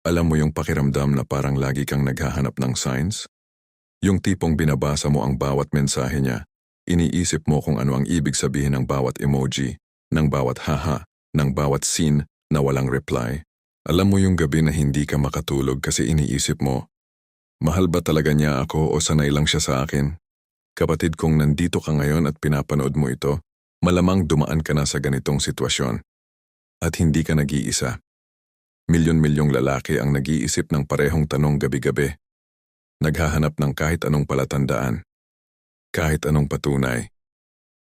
Alam mo yung pakiramdam na parang lagi kang naghahanap ng signs? Yung tipong binabasa mo ang bawat mensahe niya, iniisip mo kung ano ang ibig sabihin ng bawat emoji, ng bawat haha, ng bawat scene na walang reply. Alam mo yung gabi na hindi ka makatulog kasi iniisip mo, mahal ba talaga niya ako o sanay lang siya sa akin? Kapatid, kung nandito ka ngayon at pinapanood mo ito, malamang dumaan ka na sa ganitong sitwasyon. At hindi ka nag-iisa. Milyon-milyong lalaki ang nag-iisip ng parehong tanong gabi-gabi. Naghahanap ng kahit anong palatandaan, kahit anong patunay,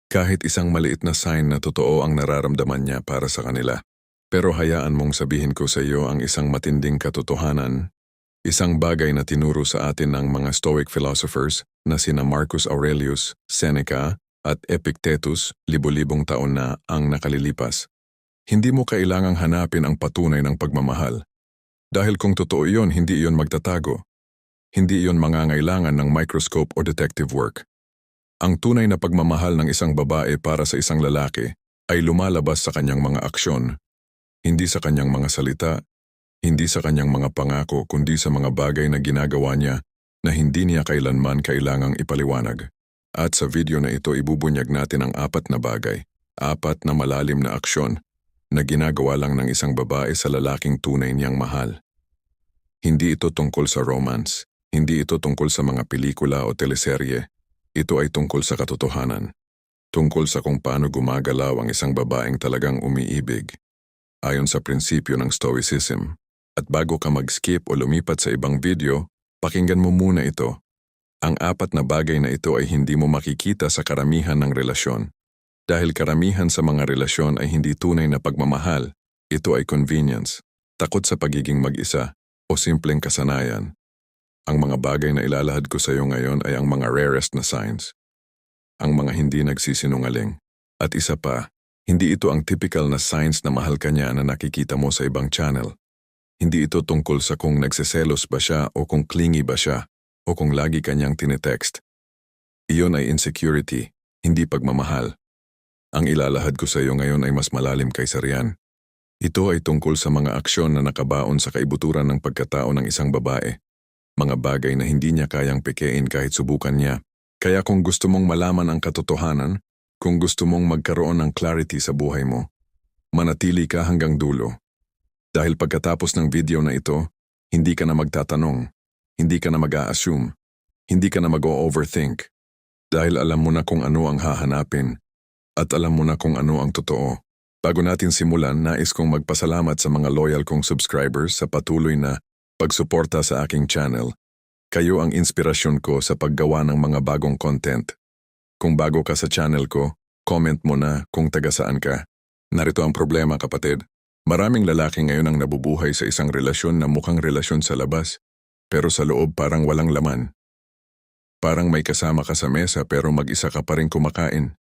kahit isang maliit na sign na totoo ang nararamdaman niya para sa kanila. Pero hayaan mong sabihin ko sa iyo ang isang matinding katotohanan, isang bagay na tinuro sa atin ng mga Stoic philosophers na sina Marcus Aurelius, Seneca at Epictetus libo-libong taon na ang nakalilipas. Hindi mo kailangang hanapin ang patunay ng pagmamahal. Dahil kung totoo iyon, hindi iyon magtatago. Hindi iyon mangangailangan ng microscope o detective work. Ang tunay na pagmamahal ng isang babae para sa isang lalaki ay lumalabas sa kanyang mga aksyon, hindi sa kanyang mga salita, hindi sa kanyang mga pangako, kundi sa mga bagay na ginagawa niya na hindi niya kailanman kailangang ipaliwanag. At sa video na ito, ibubunyag natin ang 4 na bagay, 4 na malalim na aksyon na ginagawa lang ng isang babae sa lalaking tunay niyang mahal. Hindi ito tungkol sa romance. Hindi ito tungkol sa mga pelikula o teleserye. Ito ay tungkol sa katotohanan. Tungkol sa kung paano gumagalaw ang isang babaeng talagang umiibig. Ayon sa prinsipyo ng Stoicism. At bago ka mag-skip o lumipat sa ibang video, pakinggan mo muna ito. Ang 4 na bagay na ito ay hindi mo makikita sa karamihan ng relasyon. Dahil karamihan sa mga relasyon ay hindi tunay na pagmamahal. Ito ay convenience, takot sa pagiging mag-isa, o simpleng kasanayan. Ang mga bagay na ilalahad ko sa iyo ngayon ay ang mga rarest na signs. Ang mga hindi nagsisinungaling. At isa pa, hindi ito ang typical na signs na mahal ka niya na nakikita mo sa ibang channel. Hindi ito tungkol sa kung nagseselos ba siya o kung clingy ba siya o kung lagi kanyang tinetext. Iyon ay insecurity, hindi pagmamahal. Ang ilalahad ko sa iyo ngayon ay mas malalim kaysa riyan. Ito ay tungkol sa mga aksyon na nakabaon sa kaibuturan ng pagkatao ng isang babae. Mga bagay na hindi niya kayang pekein kahit subukan niya. Kaya kung gusto mong malaman ang katotohanan, kung gusto mong magkaroon ng clarity sa buhay mo, manatili ka hanggang dulo. Dahil pagkatapos ng video na ito, hindi ka na magtatanong, hindi ka na mag-a-assume, hindi ka na mag-o-overthink. Dahil alam mo na kung ano ang hahanapin, at alam mo na kung ano ang totoo. Bago natin simulan, nais kong magpasalamat sa mga loyal kong subscribers sa patuloy na pagsuporta sa aking channel. Kayo ang inspirasyon ko sa paggawa ng mga bagong content. Kung bago ka sa channel ko, comment mo na kung taga saan ka. Narito ang problema, kapatid. Maraming lalaki ngayon ang nabubuhay sa isang relasyon na mukhang relasyon sa labas, pero sa loob parang walang laman. Parang may kasama ka sa mesa pero mag-isa ka pa rin kumakain.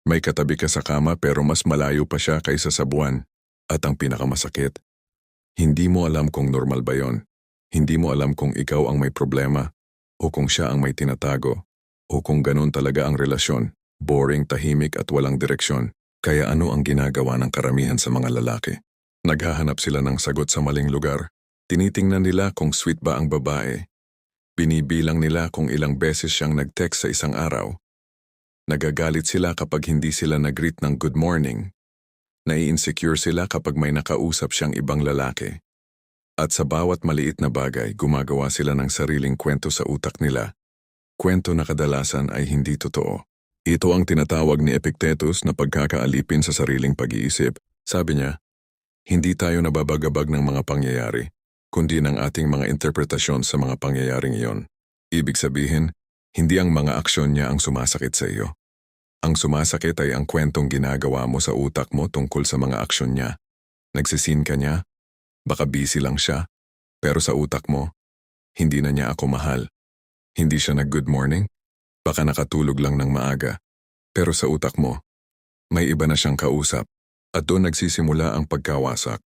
May katabi ka sa kama pero mas malayo pa siya kaysa sa buwan. At ang pinakamasakit, hindi mo alam kung normal ba yon. Hindi mo alam kung ikaw ang may problema, o kung siya ang may tinatago, o kung ganun talaga ang relasyon, boring, tahimik at walang direksyon. Kaya ano ang ginagawa ng karamihan sa mga lalaki? Naghahanap sila ng sagot sa maling lugar. Tinitingnan nila kung sweet ba ang babae. Binibilang nila kung ilang beses siyang nag-text sa isang araw. Nagagalit sila kapag hindi sila nag-greet ng good morning. Nai-insecure sila kapag may nakausap siyang ibang lalaki. At sa bawat maliit na bagay, gumagawa sila ng sariling kwento sa utak nila. Kwento na kadalasan ay hindi totoo. Ito ang tinatawag ni Epictetus na pagkakaalipin sa sariling pag-iisip. Sabi niya, hindi tayo nababagabag ng mga pangyayari, kundi ng ating mga interpretasyon sa mga pangyayaring iyon. Ibig sabihin, hindi ang mga aksyon niya ang sumasakit sa iyo. Ang sumasakit ay ang kwentong ginagawa mo sa utak mo tungkol sa mga aksyon niya. Nagsisin ka niya, baka busy lang siya, pero sa utak mo, hindi na niya ako mahal. Hindi siya nag-good morning, baka nakatulog lang ng maaga. Pero sa utak mo, may iba na siyang kausap, at doon nagsisimula ang pagkawasak.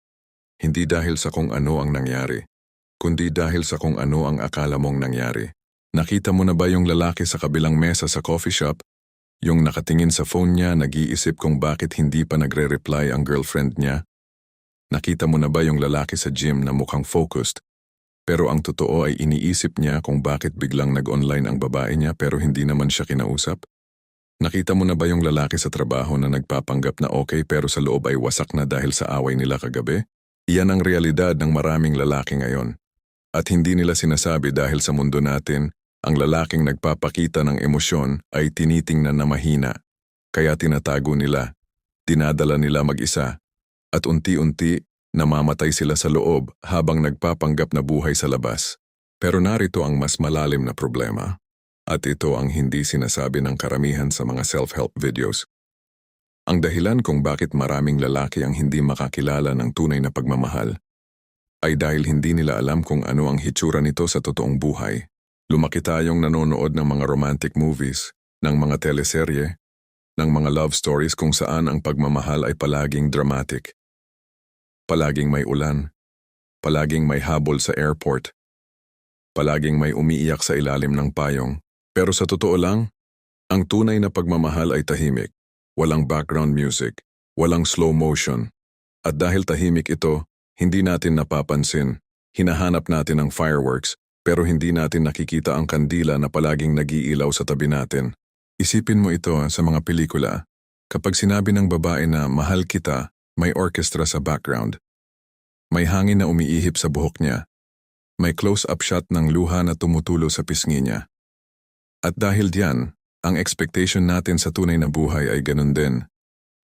Hindi dahil sa kung ano ang nangyari, kundi dahil sa kung ano ang akala mong nangyari. Nakita mo na ba yung lalaki sa kabilang mesa sa coffee shop? Yung nakatingin sa phone niya, nag-iisip kung bakit hindi pa nagre-reply ang girlfriend niya? Nakita mo na ba yung lalaki sa gym na mukhang focused? Pero ang totoo ay iniisip niya kung bakit biglang nag-online ang babae niya pero hindi naman siya kinausap? Nakita mo na ba yung lalaki sa trabaho na nagpapanggap na okay pero sa loob ay wasak na dahil sa away nila kagabi? Iyan ang realidad ng maraming lalaki ngayon. At hindi nila sinasabi dahil sa mundo natin, ang lalaking nagpapakita ng emosyon ay tinitingnan na mahina. Kaya tinatago nila, dinadala nila mag-isa, at unti-unti namamatay sila sa loob habang nagpapanggap na buhay sa labas. Pero narito ang mas malalim na problema. At ito ang hindi sinasabi ng karamihan sa mga self-help videos. Ang dahilan kung bakit maraming lalaki ang hindi makakilala ng tunay na pagmamahal ay dahil hindi nila alam kung ano ang hitsura nito sa totoong buhay. Lumaki tayong nanonood ng mga romantic movies, ng mga teleserye, ng mga love stories kung saan ang pagmamahal ay palaging dramatic. Palaging may ulan, palaging may habol sa airport, palaging may umiiyak sa ilalim ng payong. Pero sa totoo lang, ang tunay na pagmamahal ay tahimik, walang background music, walang slow motion. At dahil tahimik ito, hindi natin napapansin, hinahanap natin ang fireworks, pero hindi natin nakikita ang kandila na palaging nag-iilaw sa tabi natin. Isipin mo ito sa mga pelikula. Kapag sinabi ng babae na mahal kita, may orchestra sa background. May hangin na umiihip sa buhok niya. May close-up shot ng luha na tumutulo sa pisngi niya. At dahil diyan, ang expectation natin sa tunay na buhay ay ganun din.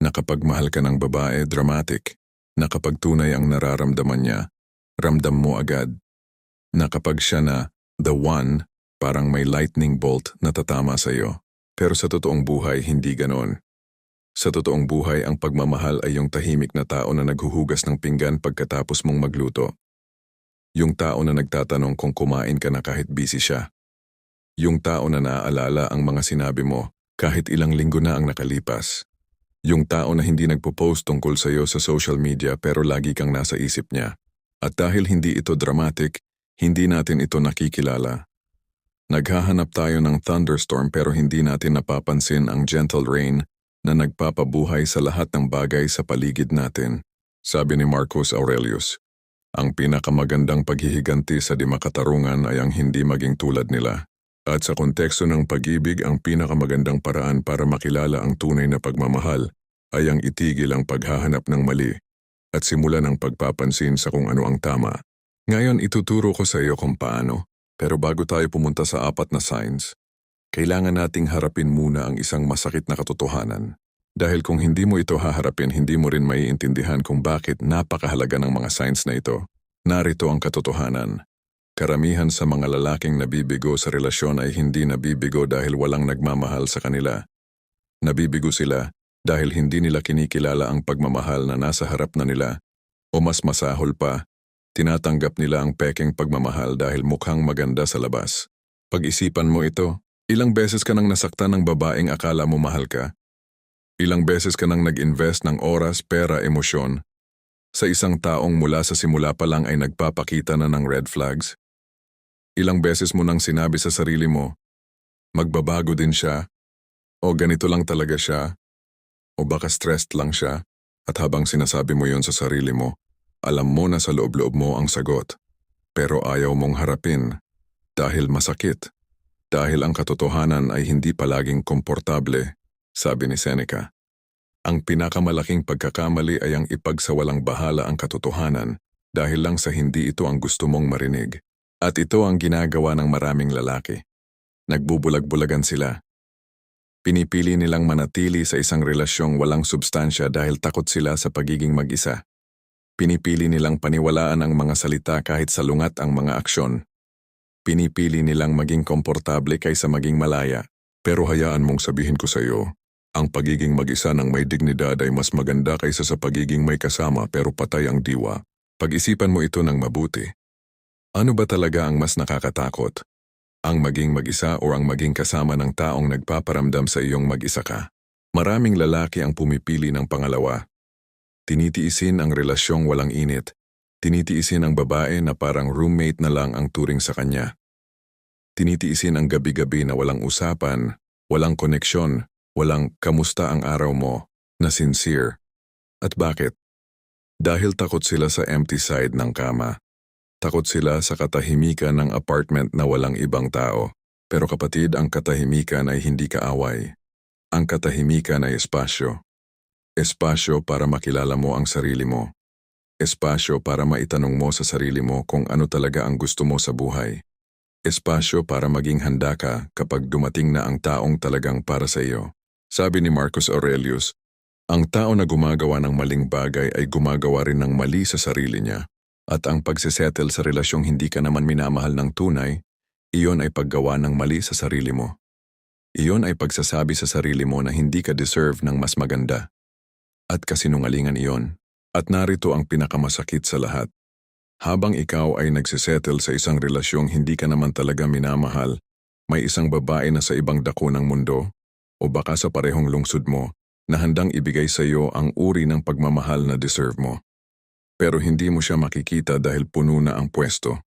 Na kapag mahal ka ng babae, dramatic. Na kapag tunay ang nararamdaman niya, ramdam mo agad. Na kapag siya na, the one, parang may lightning bolt na tatama sa iyo. Pero sa totoong buhay, hindi ganon. Sa totoong buhay, ang pagmamahal ay yung tahimik na tao na naghuhugas ng pinggan pagkatapos mong magluto. Yung tao na nagtatanong kung kumain ka na kahit busy siya. Yung tao na naaalala ang mga sinabi mo kahit ilang linggo na ang nakalipas. Yung tao na hindi nagpo-post tungkol sa iyo sa social media pero lagi kang nasa isip niya. At dahil hindi ito dramatic, hindi natin ito nakikilala. Naghahanap tayo ng thunderstorm pero hindi natin napapansin ang gentle rain na nagpapabuhay sa lahat ng bagay sa paligid natin. Sabi ni Marcus Aurelius, ang pinakamagandang paghihiganti sa di makatarungan ay ang hindi maging tulad nila. At sa konteksto ng pag-ibig, ang pinakamagandang paraan para makilala ang tunay na pagmamahal ay ang itigil ang paghahanap ng mali at simulan ang pagpapansin sa kung ano ang tama. Ngayon ituturo ko sa iyo kung paano, pero bago tayo pumunta sa 4 na signs, kailangan nating harapin muna ang isang masakit na katotohanan. Dahil kung hindi mo ito haharapin, hindi mo rin maiintindihan kung bakit napakahalaga ng mga signs na ito. Narito ang katotohanan. Karamihan sa mga lalaking nabibigo sa relasyon ay hindi nabibigo dahil walang nagmamahal sa kanila. Nabibigo sila dahil hindi nila kinikilala ang pagmamahal na nasa harap na nila. O mas masahol pa, tinatanggap nila ang pekeng pagmamahal dahil mukhang maganda sa labas. Pag-isipan mo ito, ilang beses ka nang nasaktan ng babaeng akala mo mahal ka? Ilang beses ka nang nag-invest ng oras, pera, emosyon sa isang taong mula sa simula pa lang ay nagpapakita na ng red flags? Ilang beses mo nang sinabi sa sarili mo, magbabago din siya, o ganito lang talaga siya, o baka stressed lang siya, at habang sinasabi mo yon sa sarili mo, alam mo na sa loob-loob mo ang sagot, pero ayaw mong harapin, dahil masakit, dahil ang katotohanan ay hindi palaging komportable, sabi ni Seneca. Ang pinakamalaking pagkakamali ay ang ipagsawalang bahala ang katotohanan dahil lang sa hindi ito ang gusto mong marinig. At ito ang ginagawa ng maraming lalaki. Nagbubulag-bulagan sila. Pinipili nilang manatili sa isang relasyong walang substansya dahil takot sila sa pagiging mag-isa. Pinipili nilang paniwalaan ang mga salita kahit salungat ang mga aksyon. Pinipili nilang maging komportable kaysa maging malaya. Pero hayaan mong sabihin ko sa iyo, ang pagiging mag-isa ng may dignidad ay mas maganda kaysa sa pagiging may kasama pero patay ang diwa. Pag-isipan mo ito ng mabuti. Ano ba talaga ang mas nakakatakot? Ang maging mag-isa o ang maging kasama ng taong nagpaparamdam sa iyong mag-isa ka? Maraming lalaki ang pumipili ng pangalawa. Tinitiisin ang relasyong walang init. Tinitiisin ang babae na parang roommate na lang ang turing sa kanya. Tinitiisin ang gabi-gabi na walang usapan, walang koneksyon, walang kamusta ang araw mo, na sincere. At bakit? Dahil takot sila sa empty side ng kama. Takot sila sa katahimikan ng apartment na walang ibang tao. Pero kapatid, ang katahimikan ay hindi kaaway. Ang katahimikan ay espasyo. Espasyo para makilala mo ang sarili mo. Espasyo para maitanong mo sa sarili mo kung ano talaga ang gusto mo sa buhay. Espasyo para maging handa ka kapag dumating na ang taong talagang para sa iyo. Sabi ni Marcus Aurelius, ang tao na gumagawa ng maling bagay ay gumagawa rin ng mali sa sarili niya. At ang pagsisettle sa relasyong hindi ka naman minamahal ng tunay, iyon ay paggawa ng mali sa sarili mo. Iyon ay pagsasabi sa sarili mo na hindi ka deserve ng mas maganda. At kasinungalingan iyon. At narito ang pinakamasakit sa lahat. Habang ikaw ay nagsisettle sa isang relasyong hindi ka naman talaga minamahal, may isang babae na sa ibang dako ng mundo, o baka sa parehong lungsod mo, na handang ibigay sa iyo ang uri ng pagmamahal na deserve mo. Pero hindi mo siya makikita dahil puno na ang pwesto.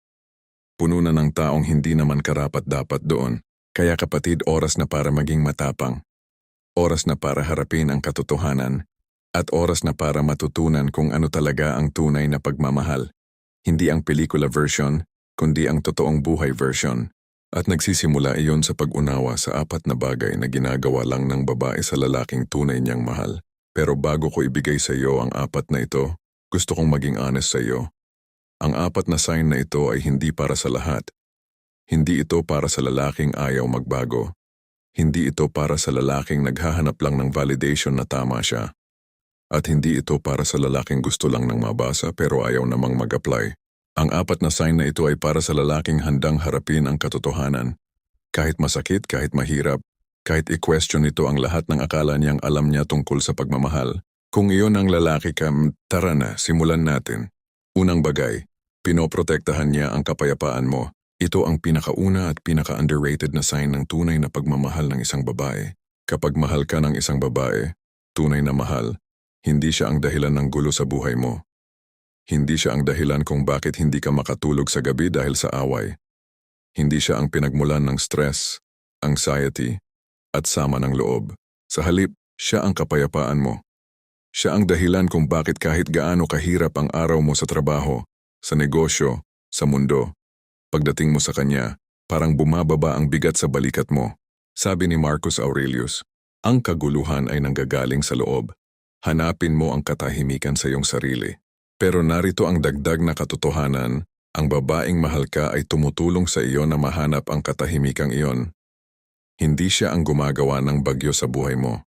Puno na ng taong hindi naman karapat-dapat doon. Kaya kapatid, oras na para maging matapang. Oras na para harapin ang katotohanan. At oras na para matutunan kung ano talaga ang tunay na pagmamahal. Hindi ang pelikula version, kundi ang totoong buhay version. At nagsisimula iyon sa pag-unawa sa 4 na bagay na ginagawa lang ng babae sa lalaking tunay niyang mahal. Pero bago ko ibigay sa iyo ang 4 na ito, gusto kong maging honest sa iyo. Ang 4 na sign na ito ay hindi para sa lahat. Hindi ito para sa lalaking ayaw magbago. Hindi ito para sa lalaking naghahanap lang ng validation na tama siya. At hindi ito para sa lalaking gusto lang ng mabasa pero ayaw namang mag-apply. Ang 4 na sign na ito ay para sa lalaking handang harapin ang katotohanan. Kahit masakit, kahit mahirap, kahit i-question ito ang lahat ng akala niyang alam niya tungkol sa pagmamahal. Kung iyon ang lalaki ka, tara na, simulan natin. Unang bagay, pinoprotektahan niya ang kapayapaan mo. Ito ang pinakauna at pinaka-underrated na sign ng tunay na pagmamahal ng isang babae. Kapag mahal ka ng isang babae, tunay na mahal, hindi siya ang dahilan ng gulo sa buhay mo. Hindi siya ang dahilan kung bakit hindi ka makatulog sa gabi dahil sa away. Hindi siya ang pinagmulan ng stress, anxiety, at sama ng loob. Sa halip, siya ang kapayapaan mo. Siya ang dahilan kung bakit kahit gaano kahirap ang araw mo sa trabaho, sa negosyo, sa mundo, pagdating mo sa kanya, parang bumababa ang bigat sa balikat mo. Sabi ni Marcus Aurelius, ang kaguluhan ay nanggagaling sa loob. Hanapin mo ang katahimikan sa iyong sarili. Pero narito ang dagdag na katotohanan, ang babaeng mahal ka ay tumutulong sa iyo na mahanap ang katahimikang iyon. Hindi siya ang gumagawa ng bagyo sa buhay mo.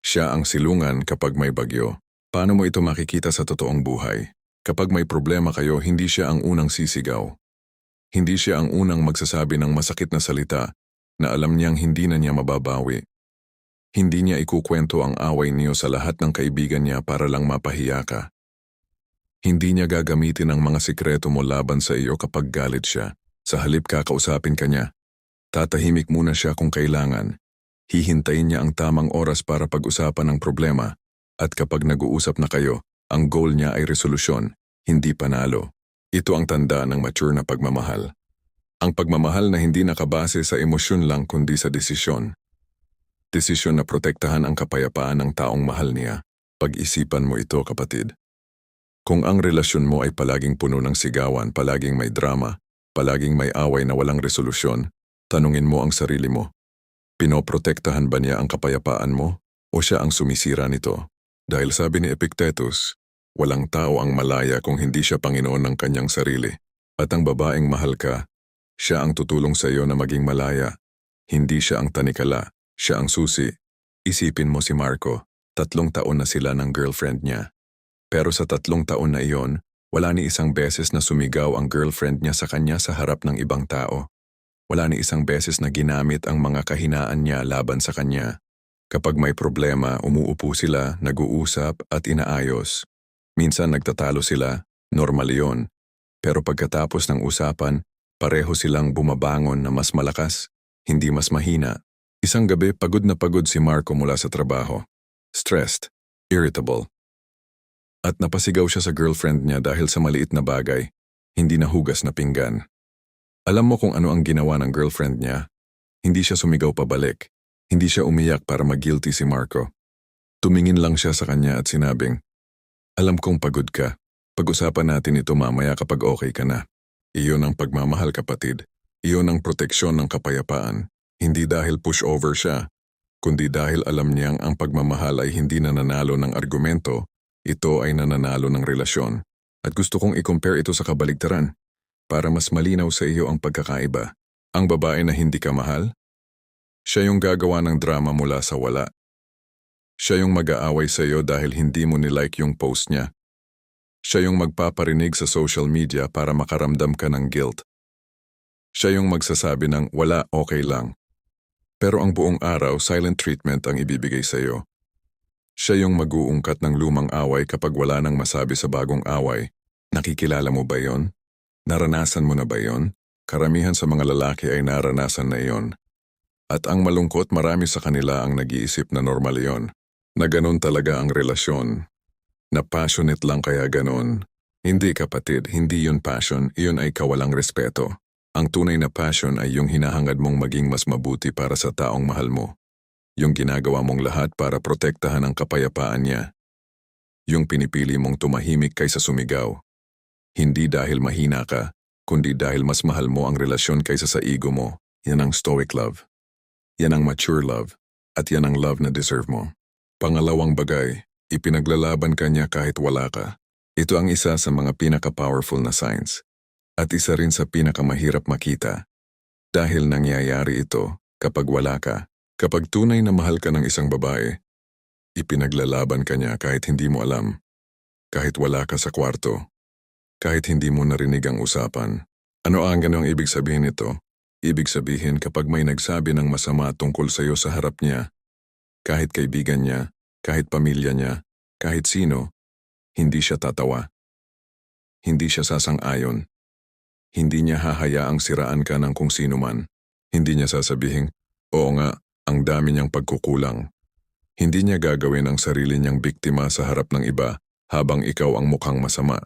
Siya ang silungan kapag may bagyo. Paano mo ito makikita sa totoong buhay? Kapag may problema kayo, hindi siya ang unang sisigaw. Hindi siya ang unang magsasabi ng masakit na salita na alam niyang hindi na niya mababawi. Hindi niya ikukwento ang away niyo sa lahat ng kaibigan niya para lang mapahiya ka. Hindi niya gagamitin ang mga sikreto mo laban sa iyo kapag galit siya. Sa halip kakausapin ka niya. Tatahimik muna siya kung kailangan. Hihintayin niya ang tamang oras para pag-usapan ang problema. At kapag nag-uusap na kayo, ang goal niya ay resolusyon, hindi panalo. Ito ang tanda ng mature na pagmamahal. Ang pagmamahal na hindi nakabase sa emosyon lang kundi sa desisyon. Desisyon na protektahan ang kapayapaan ng taong mahal niya. Pag-isipan mo ito, kapatid. Kung ang relasyon mo ay palaging puno ng sigawan, palaging may drama, palaging may away na walang resolusyon, tanungin mo ang sarili mo. Pinoprotektahan ba niya ang kapayapaan mo o siya ang sumisira nito? Dahil sabi ni Epictetus, walang tao ang malaya kung hindi siya Panginoon ng kanyang sarili. At ang babaeng mahal ka, siya ang tutulong sa iyo na maging malaya. Hindi siya ang tanikala, siya ang susi. Isipin mo si Marco, 3 taon na sila ng girlfriend niya. Pero sa 3 taon na iyon, wala ni isang beses na sumigaw ang girlfriend niya sa kanya sa harap ng ibang tao. Wala ni isang beses na ginamit ang mga kahinaan niya laban sa kanya. Kapag may problema, umuupo sila, nag-uusap at inaayos. Minsan nagtatalo sila, normal iyon. Pero pagkatapos ng usapan, pareho silang bumabangon na mas malakas, hindi mas mahina. Isang gabi, pagod na pagod si Marco mula sa trabaho. Stressed, irritable. At napasigaw siya sa girlfriend niya dahil sa maliit na bagay, hindi nahugas na pinggan. Alam mo kung ano ang ginawa ng girlfriend niya? Hindi siya sumigaw pabalik. Hindi siya umiyak para mag-guilty si Marco. Tumingin lang siya sa kanya at sinabing, alam kong pagod ka, Pag-usapan natin ito mamaya kapag okay ka na. Iyon ang pagmamahal, kapatid. Iyon ang proteksyon ng kapayapaan. Hindi dahil pushover siya, kundi dahil alam niyang ang pagmamahal ay hindi nananalo ng argumento, ito ay nananalo ng relasyon. At gusto kong i-compare ito sa kabaligtaran para mas malinaw sa iyo ang pagkakaiba. Ang babae na hindi ka mahal, siya yung gagawa ng drama mula sa wala. Siya yung mag-aaway sa iyo dahil hindi mo nilike yung post niya. Siya yung magpaparinig sa social media para makaramdam ka ng guilt. Siya yung magsasabi ng wala, okay lang. Pero ang buong araw, silent treatment ang ibibigay sa iyo. Siya yung mag-uungkat ng lumang away kapag wala nang masabi sa bagong away. Nakikilala mo ba yon? Naranasan mo na ba yon? Karamihan sa mga lalaki ay naranasan na yon. At ang malungkot, marami sa kanila ang nag-iisip na normal yon. Na ganun talaga ang relasyon. Na passionate lang kaya ganun. Hindi, kapatid, hindi yun passion, iyon ay kawalang respeto. Ang tunay na passion ay yung hinahangad mong maging mas mabuti para sa taong mahal mo. Yung ginagawa mong lahat para protektahan ang kapayapaan niya. Yung pinipili mong tumahimik kaysa sumigaw. Hindi dahil mahina ka, kundi dahil mas mahal mo ang relasyon kaysa sa ego mo. Yan ang stoic love. Yan ang mature love. At yan ang love na deserve mo. Pangalawang bagay, ipinaglalaban ka niya kahit wala ka. Ito ang isa sa mga pinaka-powerful na signs. At isa rin sa pinakamahirap makita. Dahil nangyayari ito kapag wala ka. Kapag tunay na mahal ka ng isang babae, ipinaglalaban ka niya kahit hindi mo alam. Kahit wala ka sa kwarto. Kahit hindi mo narinig ang usapan. Ano ang ganong ibig sabihin nito? Ibig sabihin kapag may nagsabi ng masama tungkol sa iyo sa harap niya, kahit kaibigan niya, kahit pamilya niya, kahit sino, hindi siya tatawa. Hindi siya sasang-ayon. Hindi niya hahayaang siraan ka ng kung sino man. Hindi niya sasabihin, oo nga, ang dami niyang pagkukulang. Hindi niya gagawin ang sarili niyang biktima sa harap ng iba habang ikaw ang mukhang masama.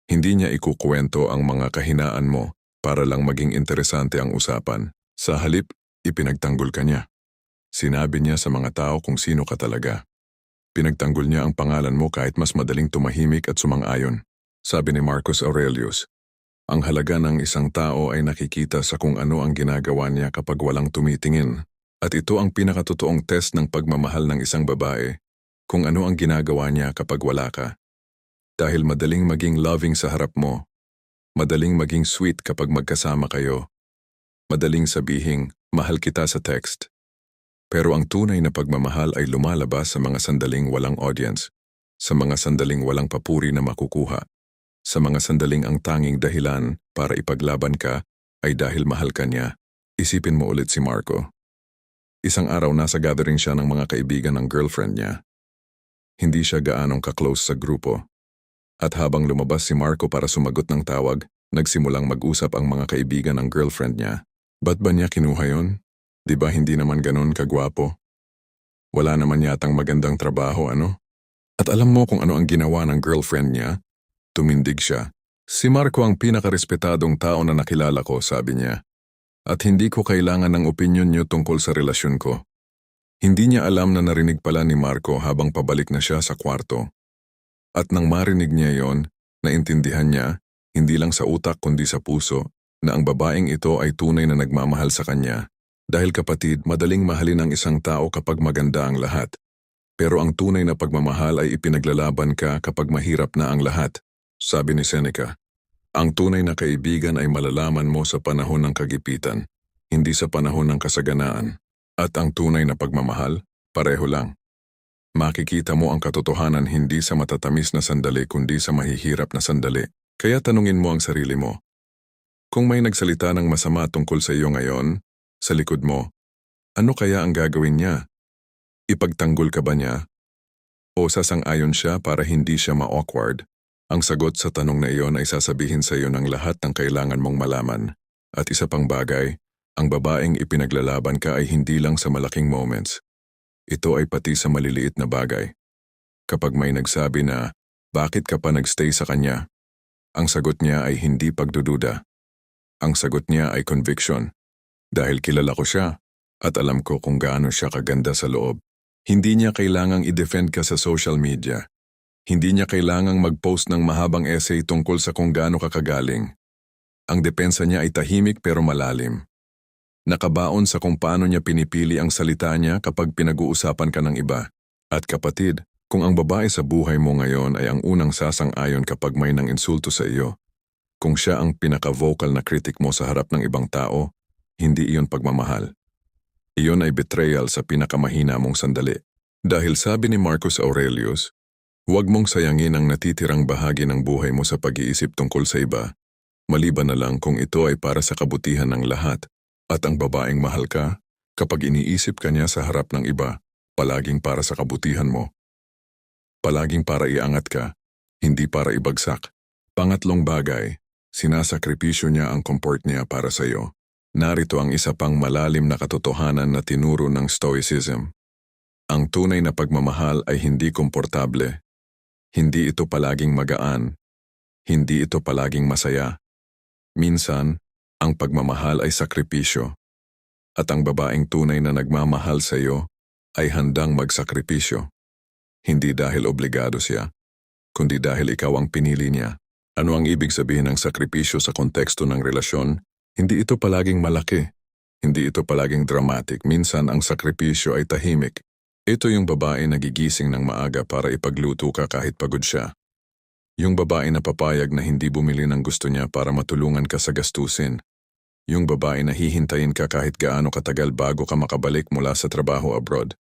Hindi niya ikukuwento ang mga kahinaan mo para lang maging interesante ang usapan. Sa halip, ipinagtanggol ka niya. Sinabi niya sa mga tao kung sino ka talaga. Pinagtanggol niya ang pangalan mo kahit mas madaling tumahimik at sumang-ayon. Sabi ni Marcus Aurelius, ang halaga ng isang tao ay nakikita sa kung ano ang ginagawa niya kapag walang tumitingin. At ito ang pinakatotoong test ng pagmamahal ng isang babae, kung ano ang ginagawa niya kapag wala ka. Dahil madaling maging loving sa harap mo, madaling maging sweet kapag magkasama kayo, madaling sabihing, mahal kita sa text. Pero ang tunay na pagmamahal ay lumalabas sa mga sandaling walang audience, sa mga sandaling walang papuri na makukuha, sa mga sandaling ang tanging dahilan para ipaglaban ka ay dahil mahal ka niya. Isipin mo ulit si Marco. Isang araw nasa gathering siya ng mga kaibigan ng girlfriend niya. Hindi siya gaanong ka-close sa grupo. At habang lumabas si Marco para sumagot ng tawag, nagsimulang mag-usap ang mga kaibigan ng girlfriend niya. Ba't ba niya kinuha yon? Di ba hindi naman ganun kagwapo? Wala naman yatang magandang trabaho, ano? At alam mo kung ano ang ginawa ng girlfriend niya? Tumindig siya. Si Marco ang pinakarespetadong tao na nakilala ko, sabi niya. At hindi ko kailangan ng opinyon niyo tungkol sa relasyon ko. Hindi niya alam na narinig pala ni Marco habang pabalik na siya sa kwarto. At nang marinig niya yon, naintindihan niya, hindi lang sa utak kundi sa puso, na ang babaeng ito ay tunay na nagmamahal sa kanya. Dahil kapatid, madaling mahalin ang isang tao kapag maganda ang lahat. Pero ang tunay na pagmamahal ay ipinaglalaban ka kapag mahirap na ang lahat. Sabi ni Seneca, ang tunay na kaibigan ay malalaman mo sa panahon ng kagipitan, hindi sa panahon ng kasaganaan. At ang tunay na pagmamahal, pareho lang. Makikita mo ang katotohanan hindi sa matatamis na sandali kundi sa mahihirap na sandali. Kaya tanungin mo ang sarili mo. Kung may nagsalita ng masama tungkol sa iyo ngayon, sa likod mo, ano kaya ang gagawin niya? Ipagtanggol ka ba niya? O sasang-ayon siya para hindi siya ma-awkward? Ang sagot sa tanong na iyon ay sasabihin sa iyo ng lahat ng kailangan mong malaman. At isa pang bagay, ang babaeng ipinaglalaban ka ay hindi lang sa malaking moments. Ito ay pati sa maliliit na bagay. Kapag may nagsabi na, bakit ka pa nagstay sa kanya? Ang sagot niya ay hindi pagdududa. Ang sagot niya ay conviction. Dahil kilala ko siya, at alam ko kung gaano siya kaganda sa loob. Hindi niya kailangang i-defend ka sa social media. Hindi niya kailangang mag-post ng mahabang essay tungkol sa kung gaano kakagaling. Ang depensa niya ay tahimik pero malalim. Nakabaon sa kung paano niya pinipili ang salita niya kapag pinag-uusapan ka ng iba. At kapatid, kung ang babae sa buhay mo ngayon ay ang unang sasang-ayon kapag may nang insulto sa iyo, kung siya ang pinaka-vocal na critic mo sa harap ng ibang tao, hindi iyon pagmamahal. Iyon ay betrayal sa pinakamahina mong sandali. Dahil sabi ni Marcus Aurelius, huwag mong sayangin ang natitirang bahagi ng buhay mo sa pag-iisip tungkol sa iba, maliban na lang kung ito ay para sa kabutihan ng lahat. At ang babaeng mahal ka, kapag iniisip ka niya sa harap ng iba, palaging para sa kabutihan mo. Palaging para iangat ka, hindi para ibagsak. Pangatlong bagay, sinasakripisyo niya ang comfort niya para sa iyo. Narito ang isa pang malalim na katotohanan na tinuro ng Stoicism. Ang tunay na pagmamahal ay hindi komportable. Hindi ito palaging magaan. Hindi ito palaging masaya. Minsan, ang pagmamahal ay sakripisyo. At ang babaeng tunay na nagmamahal sa iyo ay handang magsakripisyo. Hindi dahil obligado siya, kundi dahil ikaw ang pinili niya. Ano ang ibig sabihin ng sakripisyo sa konteksto ng relasyon? Hindi ito palaging malaki. Hindi ito palaging dramatic. Minsan ang sakripisyo ay tahimik. Ito yung babae na gigising ng maaga para ipagluto ka kahit pagod siya. Yung babae na papayag na hindi bumili ng gusto niya para matulungan ka sa gastusin. Yung babae na hihintayin ka kahit gaano katagal bago ka makabalik mula sa trabaho abroad.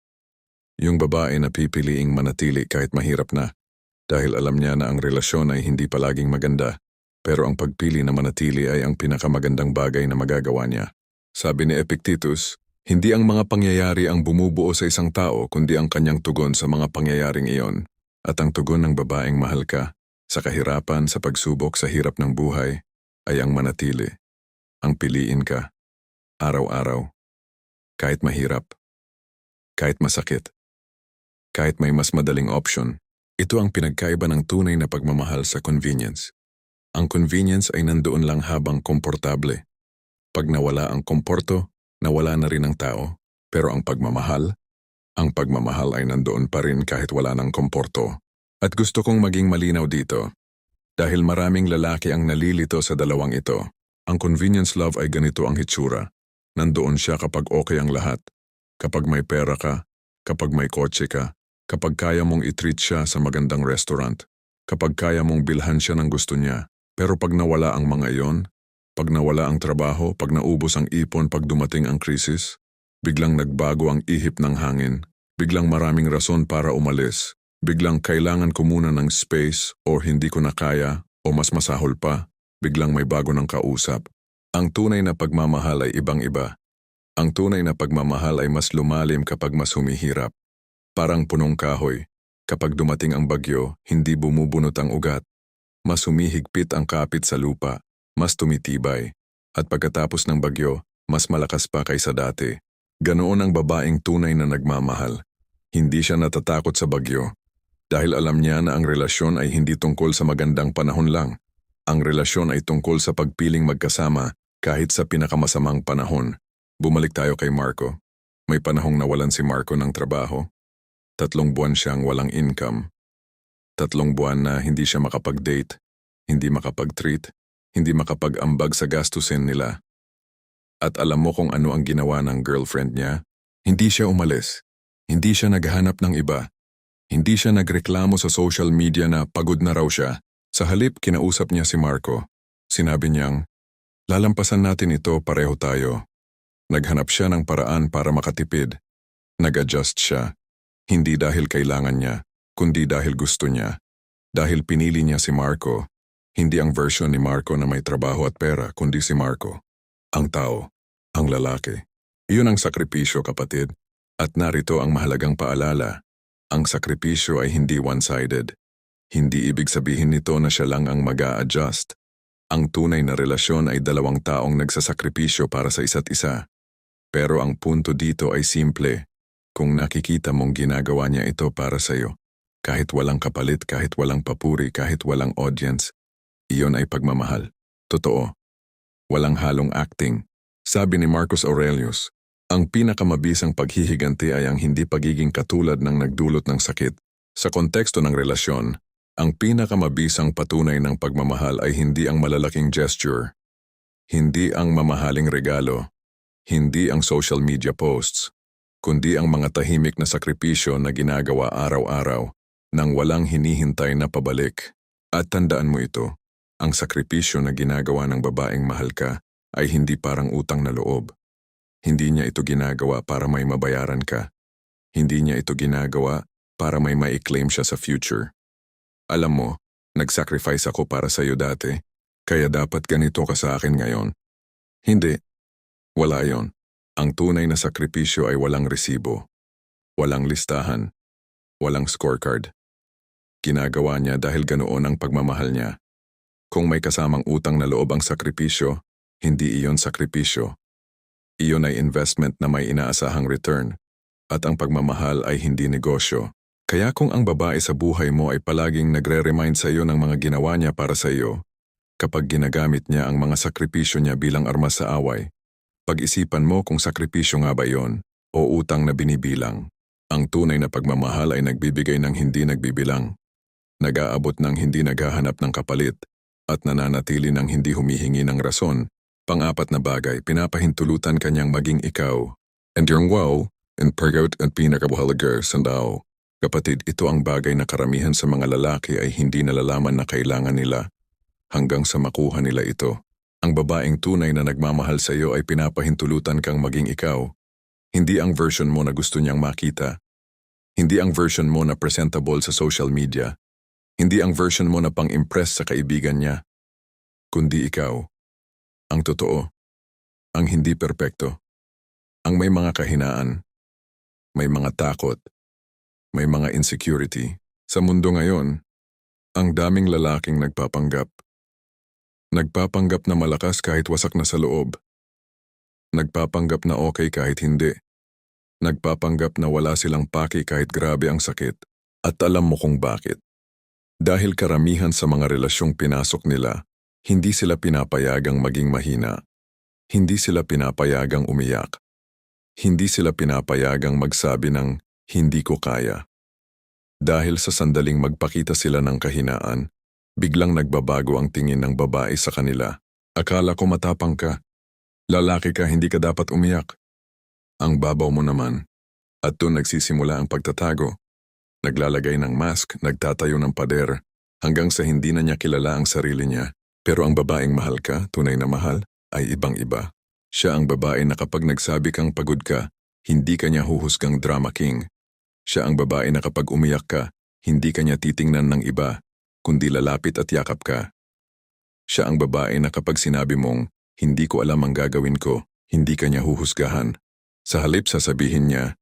Yung babae na pipiliing manatili kahit mahirap na, dahil alam niya na ang relasyon ay hindi palaging maganda, pero ang pagpili na manatili ay ang pinakamagandang bagay na magagawa niya. Sabi ni Epictetus, hindi ang mga pangyayari ang bumubuo sa isang tao kundi ang kanyang tugon sa mga pangyayaring iyon. At ang tugon ng babaeng mahal ka, sa kahirapan, sa pagsubok, sa hirap ng buhay, ay ang manatili. Ang piliin ka, araw-araw, kahit mahirap, kahit masakit, kahit may mas madaling option. Ito ang pinagkaiba ng tunay na pagmamahal sa convenience. Ang convenience ay nandoon lang habang komportable. Pag nawala ang komporto, nawala na rin ang tao. Pero ang pagmamahal ay nandoon pa rin kahit wala ng komporto. At gusto kong maging malinaw dito. Dahil maraming lalaki ang nalilito sa dalawang ito. Ang convenience love ay ganito ang hitsura. Nandoon siya kapag okay ang lahat. Kapag may pera ka, kapag may kotse ka, kapag kaya mong i-treat siya sa magandang restaurant, kapag kaya mong bilhan siya ng gusto niya. Pero pag nawala ang mga iyon, pag nawala ang trabaho, pag naubos ang ipon, pag dumating ang krisis, biglang nagbago ang ihip ng hangin, biglang maraming rason para umalis, biglang kailangan ko muna ng space o hindi ko na kaya o mas masahol pa, biglang may bago ng kausap. Ang tunay na pagmamahal ay ibang-iba. Ang tunay na pagmamahal ay mas lumalim kapag mas humihirap. Parang punong kahoy, kapag dumating ang bagyo, hindi bumubunot ang ugat. Mas humihigpit ang kapit sa lupa, mas tumitibay. At pagkatapos ng bagyo, mas malakas pa kaysa dati. Ganoon ang babaeng tunay na nagmamahal. Hindi siya natatakot sa bagyo. Dahil alam niya na ang relasyon ay hindi tungkol sa magandang panahon lang. Ang relasyon ay tungkol sa pagpiling magkasama kahit sa pinakamasamang panahon. Bumalik tayo kay Marco. May panahong nawalan si Marco ng trabaho. 3 buwan siyang walang income. 3 buwan na hindi siya makapag-date, hindi makapag-treat, hindi makapag-ambag sa gastusin nila. At alam mo kung ano ang ginawa ng girlfriend niya? Hindi siya umalis. Hindi siya naghanap ng iba. Hindi siya nagreklamo sa social media na pagod na raw siya. Sa halip, kinausap niya si Marco. Sinabi niyang, lalampasan natin ito, pareho tayo. Naghanap siya ng paraan para makatipid. Nag-adjust siya. Hindi dahil kailangan niya, kundi dahil gusto niya. Dahil pinili niya si Marco. Hindi ang version ni Marco na may trabaho at pera, kundi si Marco. Ang tao, ang lalaki. Iyon ang sakripisyo, kapatid. At narito ang mahalagang paalala. Ang sakripisyo ay hindi one-sided. Hindi ibig sabihin nito na siya lang ang mag-a-adjust. Ang tunay na relasyon ay 2 taong nagsasakripisyo para sa isa't isa. Pero ang punto dito ay simple. Kung nakikita mong ginagawa niya ito para sa iyo, kahit walang kapalit, kahit walang papuri, kahit walang audience, iyon ay pagmamahal. Totoo. Walang halong acting. Sabi ni Marcus Aurelius, ang pinakamabisang paghihiganti ay ang hindi pagiging katulad ng nagdulot ng sakit. Sa konteksto ng relasyon, Ang pinakamabisang patunay ng pagmamahal ay hindi ang malalaking gesture, hindi ang mamahaling regalo, hindi ang social media posts, kundi ang mga tahimik na sakripisyo na ginagawa araw-araw nang walang hinihintay na pabalik. At tandaan mo ito, ang sakripisyo na ginagawa ng babaeng mahal ka ay hindi parang utang na loob. Hindi niya ito ginagawa para may mabayaran ka. Hindi niya ito ginagawa para may mai-claim siya sa future. Alam mo, nag-sacrifice ako para sa iyo dati, kaya dapat ganito ka sa akin ngayon. Hindi. Wala yon. Ang tunay na sakripisyo ay walang resibo, walang listahan, walang scorecard. Ginagawa niya dahil ganoon ang pagmamahal niya. Kung may kasamang utang na loob ang sakripisyo, hindi iyon sakripisyo. Iyon ay investment na may inaasahang return. At ang pagmamahal ay hindi negosyo. Kaya kung ang babae sa buhay mo ay palaging nagre-remind sa iyo ng mga ginawa niya para sa iyo, kapag ginagamit niya ang mga sakripisyo niya bilang armas sa away, pag-isipan mo kung sakripisyo nga ba yon o utang na binibilang. Ang tunay na pagmamahal ay nagbibigay ng hindi nagbibilang, nag-aabot ng hindi naghahanap ng kapalit, at nananatili ng hindi humihingi ng rason. Pang-apat na bagay, pinapahintulutan kanyang maging ikaw. And yung wow, and pergout at pinakabahalaga sandaw. Kapatid, ito ang bagay na karamihan sa mga lalaki ay hindi nalalaman na kailangan nila hanggang sa makuha nila ito. Ang babaeng tunay na nagmamahal sa iyo ay pinapahintulutan kang maging ikaw. Hindi ang version mo na gusto niyang makita. Hindi ang version mo na presentable sa social media. Hindi ang version mo na pang-impress sa kaibigan niya. Kundi ikaw. Ang totoo. Ang hindi perpekto. Ang may mga kahinaan. May mga takot. May mga insecurity. Sa mundo ngayon, ang daming lalaking nagpapanggap. Nagpapanggap na malakas kahit wasak na sa loob. Nagpapanggap na okay kahit hindi. Nagpapanggap na wala silang paki kahit grabe ang sakit. At alam mo kung bakit. Dahil karamihan sa mga relasyong pinasok nila, hindi sila pinapayagang maging mahina. Hindi sila pinapayagang umiyak. Hindi sila pinapayagang magsabi ng, hindi ko kaya. Dahil sa sandaling magpakita sila ng kahinaan, biglang nagbabago ang tingin ng babae sa kanila. Akala ko matapang ka. Lalaki ka, hindi ka dapat umiyak. Ang babaw mo naman. At doon nagsisimula ang pagtatago. Naglalagay ng mask, nagtatayo ng pader, hanggang sa hindi na niya kilala ang sarili niya. Pero ang babaeng mahal ka, tunay na mahal, ay ibang-iba. Siya ang babae na kapag nagsabi kang pagod ka, hindi ka niya huhusgang drama king. Siya ang babae na kapag umiyak ka, hindi ka niya titingnan ng iba, kundi lalapit at yakap ka. Siya ang babae na kapag sinabi mong, hindi ko alam ang gagawin ko, hindi ka niya huhusgahan. Sa halip sasabihin niya,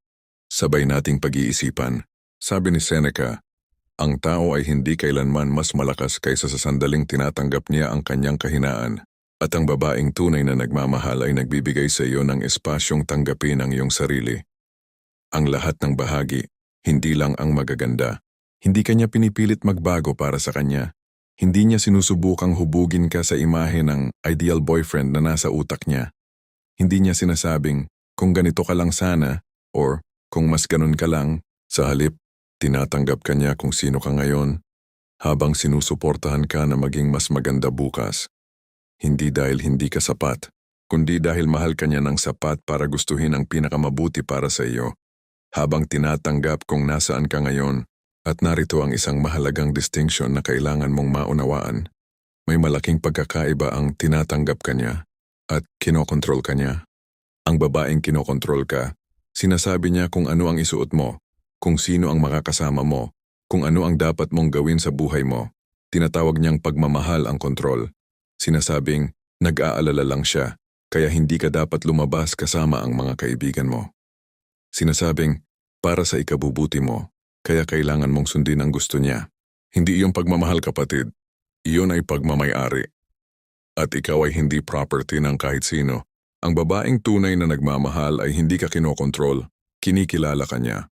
sabay nating pag-iisipan. Sabi ni Seneca, ang tao ay hindi kailanman mas malakas kaysa sa sandaling tinatanggap niya ang kanyang kahinaan. At ang babaeng tunay na nagmamahal ay nagbibigay sa iyo ng espasyong tanggapin ang iyong sarili. Ang lahat ng bahagi, hindi lang ang magaganda. Hindi kanya pinipilit magbago para sa kanya. Hindi niya sinusubukang hubugin ka sa imahe ng ideal boyfriend na nasa utak niya. Hindi niya sinasabing, kung ganito ka lang sana, or kung mas ganun ka lang. Sa halip, tinatanggap ka niya kung sino ka ngayon, habang sinusuportahan ka na maging mas maganda bukas. Hindi dahil hindi ka sapat, kundi dahil mahal ka niya ng sapat para gustuhin ang pinakamabuti para sa iyo. Habang tinatanggap kung nasaan ka ngayon, at narito ang isang mahalagang distinction na kailangan mong maunawaan. May malaking pagkakaiba ang tinatanggap ka niya at kinokontrol ka niya. Ang babaeng kinokontrol ka, sinasabi niya kung ano ang isuot mo, kung sino ang makakasama mo, kung ano ang dapat mong gawin sa buhay mo. Tinatawag niyang pagmamahal ang kontrol. Sinasabing, nag-aalala lang siya, kaya hindi ka dapat lumabas kasama ang mga kaibigan mo. Sinasabing, para sa ikabubuti mo, kaya kailangan mong sundin ang gusto niya. Hindi iyong pagmamahal, kapatid. Iyon ay pagmamay-ari. At ikaw ay hindi property ng kahit sino. Ang babaeng tunay na nagmamahal ay hindi ka kinokontrol, kinikilala ka niya.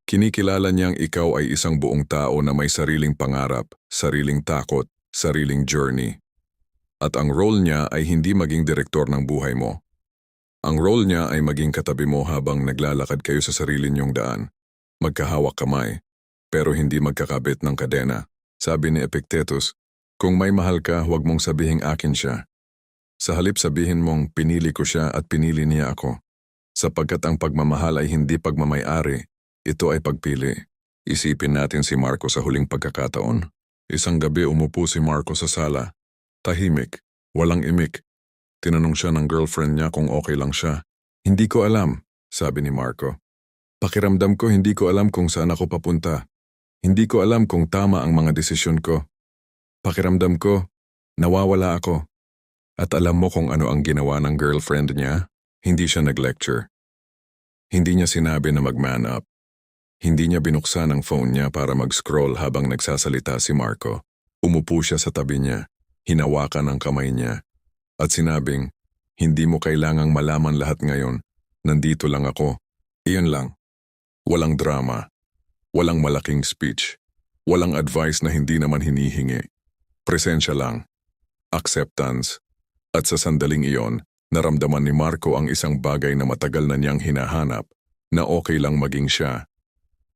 Kinikilala niyang ikaw ay isang buong tao na may sariling pangarap, sariling takot, sariling journey. At ang role niya ay hindi maging direktor ng buhay mo. Ang role niya ay maging katabi mo habang naglalakad kayo sa sarili niyong daan. Magkahawak kamay, pero hindi magkakabit ng kadena. Sabi ni Epictetus, kung may mahal ka, huwag mong sabihing akin siya. Sa halip sabihin mong pinili ko siya at pinili niya ako. Sapagkat ang pagmamahal ay hindi pagmamay-ari, ito ay pagpili. Isipin natin si Marco sa huling pagkakataon. Isang gabi umupo si Marco sa sala. Tahimik, walang imik. Tinanong siya ng girlfriend niya kung okay lang siya. Hindi ko alam, sabi ni Marco. Pakiramdam ko hindi ko alam kung saan ako papunta. Hindi ko alam kung tama ang mga desisyon ko. Pakiramdam ko, nawawala ako. At alam mo kung ano ang ginawa ng girlfriend niya? Hindi siya nag-lecture. Hindi niya sinabi na mag-man up. Hindi niya binuksan ang phone niya para mag-scroll habang nagsasalita si Marco. Umupo siya sa tabi niya, hinawakan ang kamay niya, at sinabing, hindi mo kailangang malaman lahat ngayon. Nandito lang ako. Iyon lang. Walang drama. Walang malaking speech. Walang advice na hindi naman hinihingi. Presensya lang. Acceptance. At sa sandaling iyon, naramdaman ni Marco ang isang bagay na matagal na niyang hinahanap, na okay lang maging siya,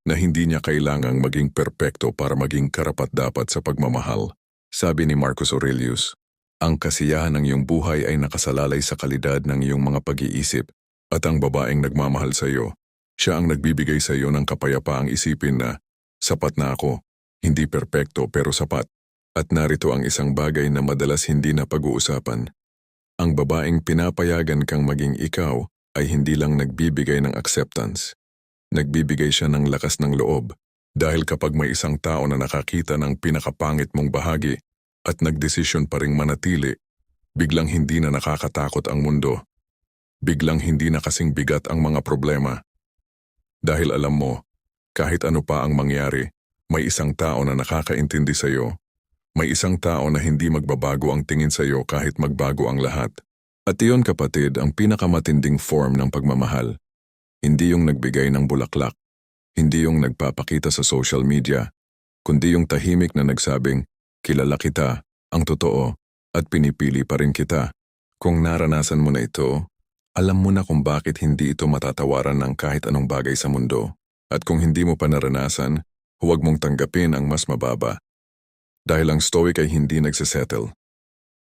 na hindi niya kailangang maging perpekto para maging karapat-dapat sa pagmamahal. Sabi ni Marcus Aurelius, ang kasiyahan ng iyong buhay ay nakasalalay sa kalidad ng iyong mga pag-iisip, at ang babaeng nagmamahal sa iyo, siya ang nagbibigay sa iyo ng kapayapaang isipin na, sapat na ako, hindi perpekto pero sapat. At narito ang isang bagay na madalas hindi na pag-uusapan. Ang babaeng pinapayagan kang maging ikaw ay hindi lang nagbibigay ng acceptance. Nagbibigay siya ng lakas ng loob dahil kapag may isang tao na nakakita ng pinakapangit mong bahagi at nagdesisyon pa ring manatili, biglang hindi na nakakatakot ang mundo. Biglang hindi na kasing bigat ang mga problema. Dahil alam mo, kahit ano pa ang mangyari, may isang tao na nakakaintindi sa iyo. May isang tao na hindi magbabago ang tingin sa iyo kahit magbago ang lahat. At iyon kapatid ang pinakamatinding form ng pagmamahal. Hindi yung nagbigay ng bulaklak, hindi yung nagpapakita sa social media, kundi yung tahimik na nagsabing, kilala kita, ang totoo, at pinipili pa rin kita. Kung naranasan mo na ito, alam mo na kung bakit hindi ito matatawaran ng kahit anong bagay sa mundo. At kung hindi mo pa naranasan, huwag mong tanggapin ang mas mababa. Dahil ang Stoic ay hindi nagsisettle.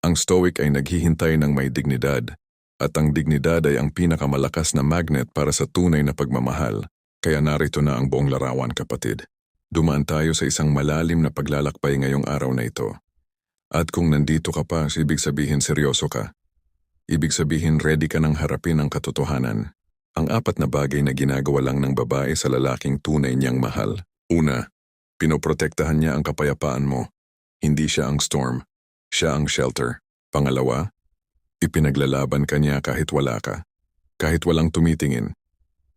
Ang Stoic ay naghihintay ng may dignidad, at ang dignidad ay ang pinakamalakas na magnet para sa tunay na pagmamahal. Kaya narito na ang buong larawan kapatid. Dumaan tayo sa isang malalim na paglalakbay ngayong araw na ito. At kung nandito ka pa, ibig sabihin seryoso ka. Ibig sabihin ready ka nang harapin ang katotohanan. Ang 4 na bagay na ginagawa lang ng babae sa lalaking tunay niyang mahal. Una, pinoprotektahan niya ang kapayapaan mo. Hindi siya ang storm, siya ang shelter. Pangalawa, ipinaglalaban ka niya kahit wala ka. Kahit walang tumitingin,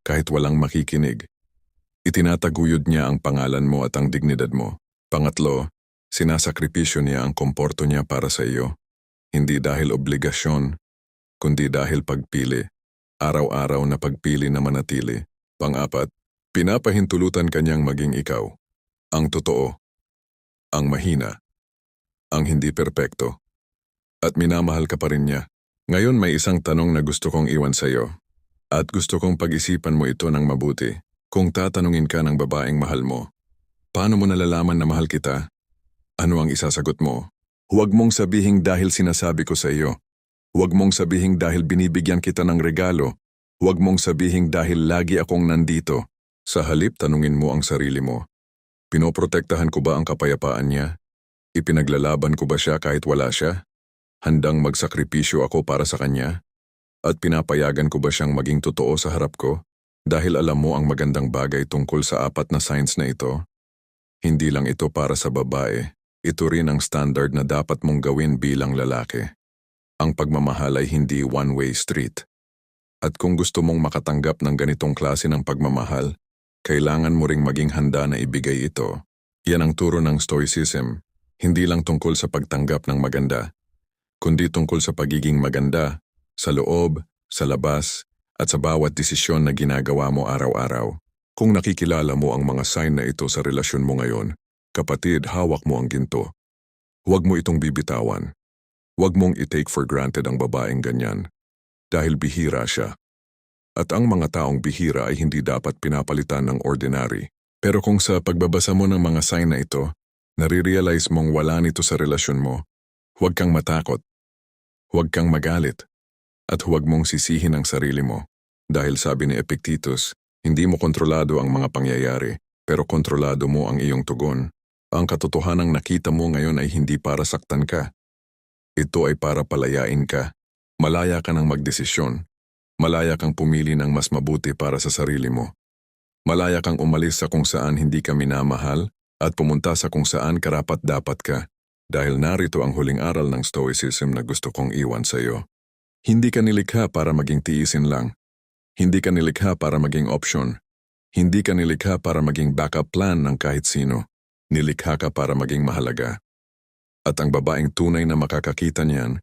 kahit walang makikinig. Itinataguyod niya ang pangalan mo at ang dignidad mo. Pangatlo, sinasakripisyo niya ang komporto niya para sa iyo. Hindi dahil obligasyon, kundi dahil pagpili. Araw-araw na pagpili na manatili. Pang-4, pinapahintulutan ka niyang maging ikaw. Ang totoo, ang mahina, ang hindi perpekto. At minamahal ka pa rin niya. Ngayon may isang tanong na gusto kong iwan sa iyo. At gusto kong pag-isipan mo ito ng mabuti. Kung tatanungin ka ng babaeng mahal mo, paano mo nalalaman na mahal kita? Ano ang isasagot mo? Huwag mong sabihing dahil sinasabi ko sa iyo. Huwag mong sabihing dahil binibigyan kita ng regalo. Huwag mong sabihing dahil lagi akong nandito. Sa halip tanungin mo ang sarili mo. Pinoprotektahan ko ba ang kapayapaan niya? Ipinaglalaban ko ba siya kahit wala siya? Handang magsakripisyo ako para sa kanya? At pinapayagan ko ba siyang maging totoo sa harap ko? Dahil alam mo ang magandang bagay tungkol sa 4 na signs na ito? Hindi lang ito para sa babae, ito rin ang standard na dapat mong gawin bilang lalaki. Ang pagmamahal ay hindi one-way street. At kung gusto mong makatanggap ng ganitong klase ng pagmamahal, kailangan mo ring maging handa na ibigay ito. Yan ang turo ng Stoicism, hindi lang tungkol sa pagtanggap ng maganda, kundi tungkol sa pagiging maganda, sa loob, sa labas, at sa bawat desisyon na ginagawa mo araw-araw. Kung nakikilala mo ang mga sign na ito sa relasyon mo ngayon, kapatid, hawak mo ang ginto. Huwag mo itong bibitawan. Huwag mong i-take for granted ang babaeng ganyan, dahil bihira siya. At ang mga taong bihira ay hindi dapat pinapalitan ng ordinary. Pero kung sa pagbabasa mo ng mga sign na ito, Nare-realize mong wala nito sa relasyon mo, huwag kang matakot, huwag kang magalit, at huwag mong sisihin ang sarili mo. Dahil sabi ni Epictetus, hindi mo kontrolado ang mga pangyayari, pero kontrolado mo ang iyong tugon. Ang katotohanang nakita mo ngayon ay hindi para saktan ka. Ito ay para palayain ka. Malaya ka ng magdesisyon. Malaya kang pumili ng mas mabuti para sa sarili mo. Malaya kang umalis sa kung saan hindi ka minamahal at pumunta sa kung saan karapat-dapat ka. Dahil narito ang huling aral ng Stoicism na gusto kong iwan sa iyo. Hindi ka nilikha para maging tiisin lang. Hindi ka nilikha para maging option. Hindi ka nilikha para maging backup plan ng kahit sino. Nilikha ka para maging mahalaga. At ang babaeng tunay na makakakita niyan,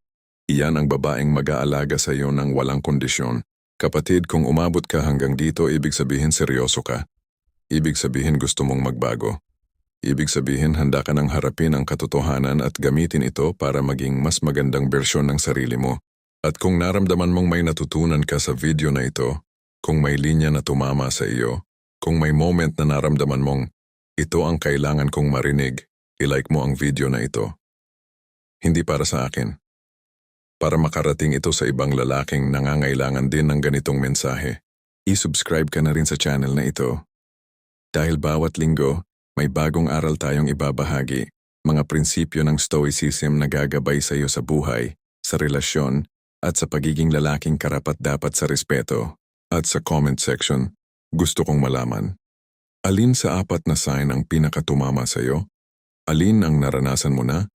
iyan ang babaeng mag-aalaga sa iyo ng walang kondisyon. Kapatid, kung umabot ka hanggang dito, ibig sabihin seryoso ka. Ibig sabihin gusto mong magbago. Ibig sabihin handa ka nang harapin ang katotohanan at gamitin ito para maging mas magandang bersyon ng sarili mo. At kung naramdaman mong may natutunan ka sa video na ito, kung may linya na tumama sa iyo, kung may moment na naramdaman mong, ito ang kailangan kong marinig, ilike mo ang video na ito. Hindi para sa akin. Para makarating ito sa ibang lalaking nangangailangan din ng ganitong mensahe, i-subscribe ka na rin sa channel na ito. Dahil bawat linggo, may bagong aral tayong ibabahagi, mga prinsipyo ng Stoicism na gagabay sa iyo sa buhay, sa relasyon, at sa pagiging lalaking karapat-dapat sa respeto. At sa comment section, gusto kong malaman. Alin sa apat na sign ang pinakatumama sa iyo? Alin ang naranasan mo na?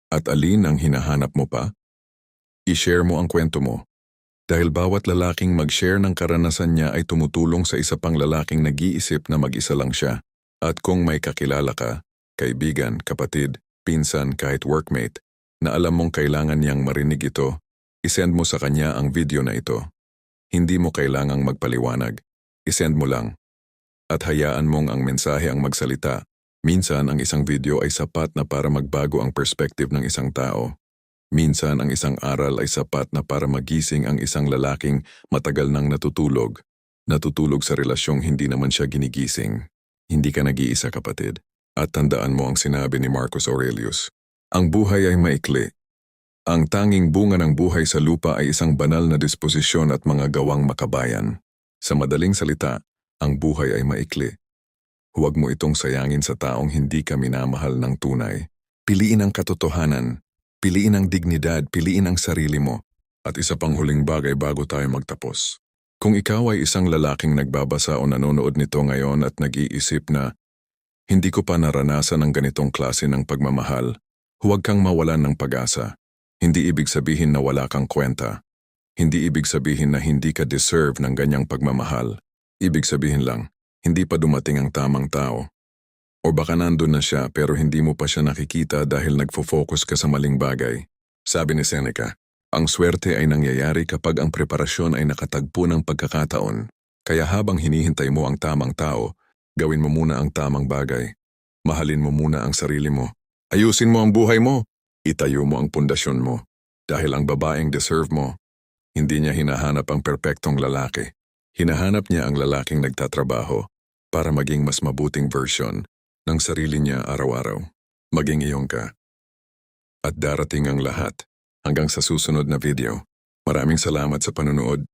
At alin ang hinahanap mo pa? I-share mo ang kwento mo. Dahil bawat lalaking mag-share ng karanasan niya ay tumutulong sa isa pang lalaking nag-iisip na mag-isa lang siya. At kung may kakilala ka, kaibigan, kapatid, pinsan, kahit workmate, na alam mong kailangan niyang marinig ito, isend mo sa kanya ang video na ito. Hindi mo kailangang magpaliwanag. Isend mo lang. At hayaan mong ang mensahe ang magsalita. Minsan ang isang video ay sapat na para magbago ang perspective ng isang tao. Minsan ang isang aral ay sapat na para magising ang isang lalaking matagal nang natutulog. Natutulog sa relasyong hindi naman siya ginigising. Hindi ka nag-iisa, kapatid. At tandaan mo ang sinabi ni Marcus Aurelius. Ang buhay ay maikli. Ang tanging bunga ng buhay sa lupa ay isang banal na disposisyon at mga gawang makabayan. Sa madaling salita, ang buhay ay maikli. Huwag mo itong sayangin sa taong hindi ka minamahal ng tunay. Piliin ang katotohanan, piliin ang dignidad, piliin ang sarili mo. At isa pang huling bagay bago tayo magtapos. Kung ikaw ay isang lalaking nagbabasa o nanonood nito ngayon at nag-iisip na, hindi ko pa naranasan ang ganitong klase ng pagmamahal, huwag kang mawalan ng pag-asa. Hindi ibig sabihin na wala kang kwenta. Hindi ibig sabihin na hindi ka deserve ng ganyang pagmamahal. Ibig sabihin lang, hindi pa dumating ang tamang tao. O baka nandun na siya pero hindi mo pa siya nakikita dahil nagfo-focus ka sa maling bagay. Sabi ni Seneca, ang swerte ay nangyayari kapag ang preparasyon ay nakatagpo ng pagkakataon. Kaya habang hinihintay mo ang tamang tao, gawin mo muna ang tamang bagay. Mahalin mo muna ang sarili mo. Ayusin mo ang buhay mo. Itayo mo ang pundasyon mo. Dahil ang babaeng deserve mo, hindi niya hinahanap ang perpektong lalaki. Hinahanap niya ang lalaking nagtatrabaho para maging mas mabuting version ng sarili niya araw-araw. Maging iyong ka. At darating ang lahat hanggang sa susunod na video. Maraming salamat sa panunood.